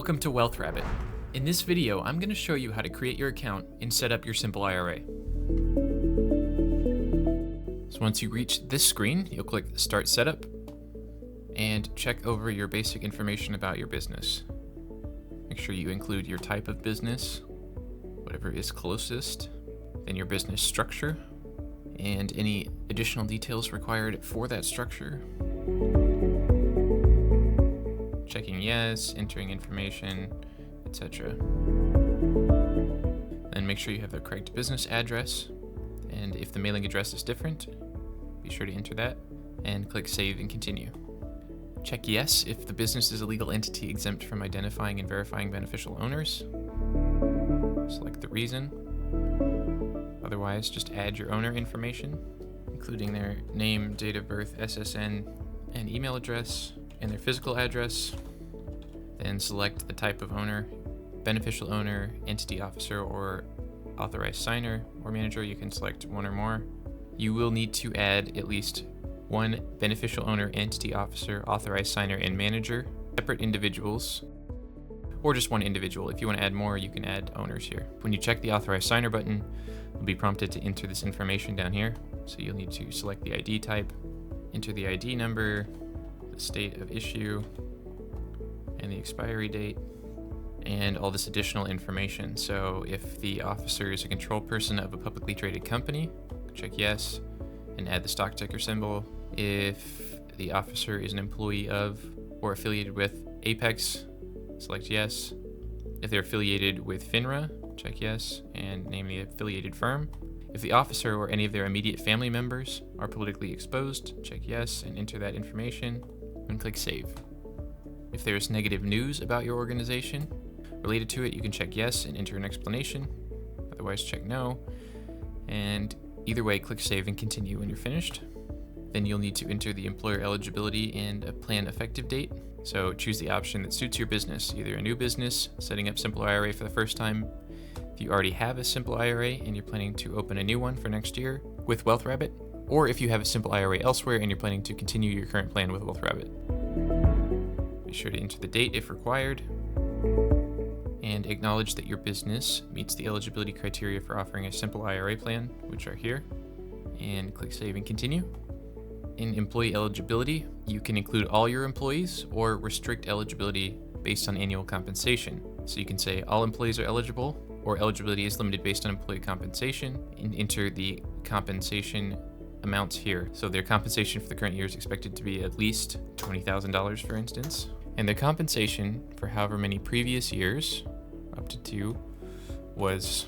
Welcome to WealthRabbit. In this video, I'm going to show you how to create your account and set up your Simple IRA. So once you reach this screen, you'll click Start Setup and check over your basic information about your business. Make sure you include your type of business, whatever is closest, then your business structure, and any additional details required for that structure. Checking yes, entering information, etc. Then make sure you have the correct business address, and if the mailing address is different, be sure to enter that, and click Save and Continue. Check yes if the business is a legal entity exempt from identifying and verifying beneficial owners. Select the reason. Otherwise, just add your owner information, including their name, date of birth, SSN, and email address, and their physical address. Then select the type of owner, beneficial owner, entity officer, or authorized signer or manager. You can select one or more. You will need to add at least one beneficial owner, entity officer, authorized signer, and manager, separate individuals, or just one individual. If you want to add more, you can add owners here. When you check the authorized signer button, you'll be prompted to enter this information down here. So you'll need to select the ID type, enter the ID number, the state of issue, and the expiry date, and all this additional information. So if the officer is a control person of a publicly traded company, check yes and add the stock ticker symbol. If the officer is an employee of or affiliated with Apex, select yes. If they're affiliated with FINRA, check yes and name the affiliated firm. If the officer or any of their immediate family members are politically exposed, check yes and enter that information and click Save. If there's negative news about your organization related to it, you can check yes and enter an explanation. Otherwise, check no. And either way, click Save and Continue when you're finished. Then you'll need to enter the employer eligibility and a plan effective date. So choose the option that suits your business, either a new business, setting up Simple IRA for the first time, if you already have a Simple IRA and you're planning to open a new one for next year with WealthRabbit, or if you have a Simple IRA elsewhere and you're planning to continue your current plan with WealthRabbit. Be sure to enter the date if required, and acknowledge that your business meets the eligibility criteria for offering a Simple IRA plan, which are here, and click Save and Continue. In employee eligibility, you can include all your employees or restrict eligibility based on annual compensation. So you can say all employees are eligible, or eligibility is limited based on employee compensation, and enter the compensation amounts here. So their compensation for the current year is expected to be at least $20,000, for instance. And their compensation for however many previous years, up to 2, was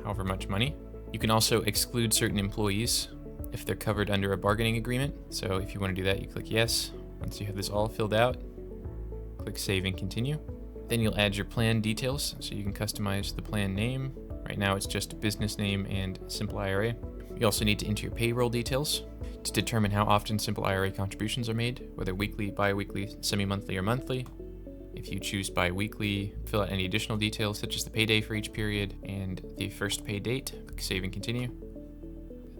however much money. You can also exclude certain employees if they're covered under a bargaining agreement. So if you want to do that, you click yes. Once you have this all filled out, click Save and Continue. Then you'll add your plan details, so you can customize the plan name. Right now it's just business name and Simple IRA. You also need to enter your payroll details to determine how often Simple IRA contributions are made, whether weekly, bi-weekly, semi-monthly, or monthly. If you choose bi-weekly, fill out any additional details such as the payday for each period and the first pay date. Click Save and Continue.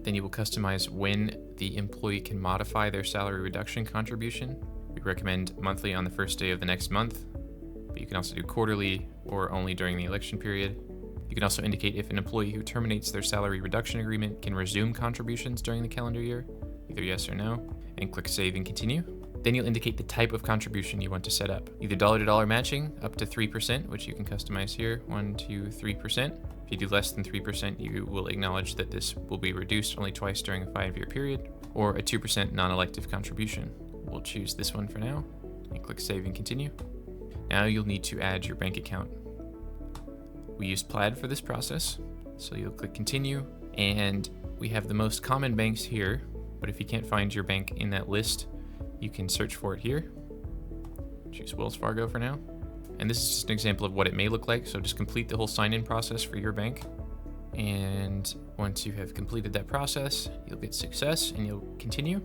Then you will customize when the employee can modify their salary reduction contribution. We recommend monthly on the first day of the next month, but you can also do quarterly or only during the election period. You can also indicate if an employee who terminates their salary reduction agreement can resume contributions during the calendar year, either yes or no, and click Save and Continue. Then you'll indicate the type of contribution you want to set up, either dollar-to-dollar matching up to 3%, which you can customize here, 1, 2, 3%. If you do less than 3%, you will acknowledge that this will be reduced only twice during a 5-year period, or a 2% non-elective contribution. We'll choose this one for now, and click Save and Continue. Now you'll need to add your bank account. We use Plaid for this process, so you'll click Continue, and we have the most common banks here, but if you can't find your bank in that list, you can search for it here. Choose Wells Fargo for now. And this is just an example of what it may look like, so just complete the whole sign-in process for your bank. And once you have completed that process, you'll get success and you'll continue.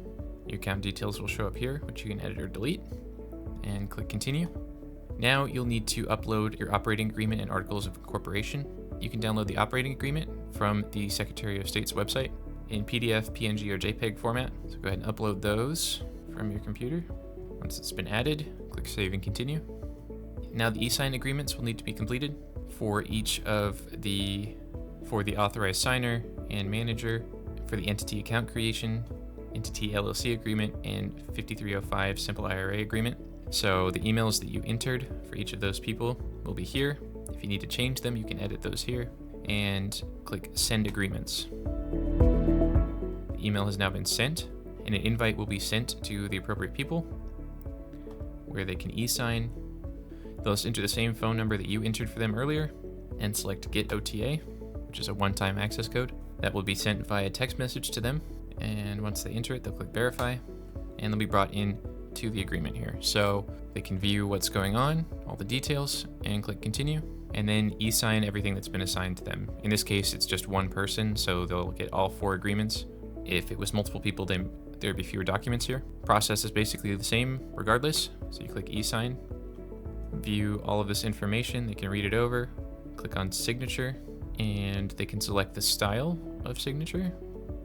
Your account details will show up here, which you can edit or delete, and click Continue. Now you'll need to upload your operating agreement and articles of incorporation. You can download the operating agreement from the Secretary of State's website in PDF, PNG, or JPEG format. So go ahead and upload those from your computer. Once it's been added, click Save and Continue. Now the e-sign agreements will need to be completed for each of for the authorized signer and manager, for the entity account creation, entity LLC agreement, and 5305 Simple IRA agreement. So the emails that you entered for each of those people will be here. If you need to change them, you can edit those here and click Send Agreements. The email has now been sent, and an invite will be sent to the appropriate people where they can e-sign. They'll just enter the same phone number that you entered for them earlier and select Get OTA, which is a one-time access code. That will be sent via text message to them. And once they enter it, they'll click Verify, and they'll be brought in to the agreement here. So they can view what's going on, all the details, and click Continue, and then e-sign everything that's been assigned to them. In this case, it's just one person, so they'll get all 4 agreements. If it was multiple people, then there'd be fewer documents here. Process is basically the same regardless. So you click e-sign, view all of this information, they can read it over, click on Signature, and they can select the style of signature,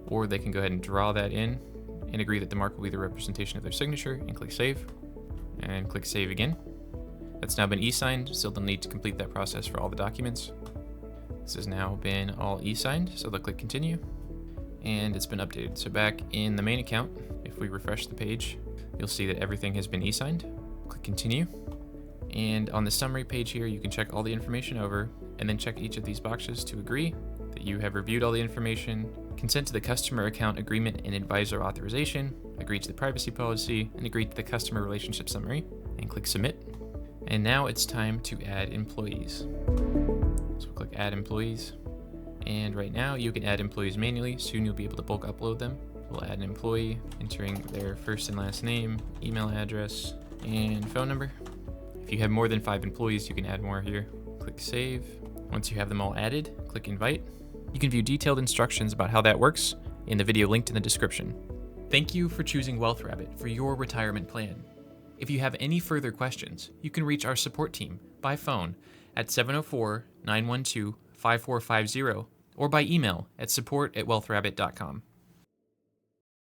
or they can go ahead and draw that in and agree that the mark will be the representation of their signature, and click Save, and click Save again. That's now been e-signed, so they'll need to complete that process for all the documents. This has now been all e-signed, so they'll click Continue, and it's been updated. So back in the main account, if we refresh the page, you'll see that everything has been e-signed. Click Continue, and on the summary page here, you can check all the information over, and then check each of these boxes to agree that you have reviewed all the information, consent to the customer account agreement and advisor authorization, agree to the privacy policy, and agree to the customer relationship summary, and click Submit. And now it's time to add employees. So click Add Employees. And right now you can add employees manually. Soon you'll be able to bulk upload them. We'll add an employee, entering their first and last name, email address, and phone number. If you have more than 5 employees, you can add more here. Click Save. Once you have them all added, click Invite. You can view detailed instructions about how that works in the video linked in the description. Thank you for choosing WealthRabbit for your retirement plan. If you have any further questions, you can reach our support team by phone at 704-912-5450 or by email at support@wealthrabbit.com.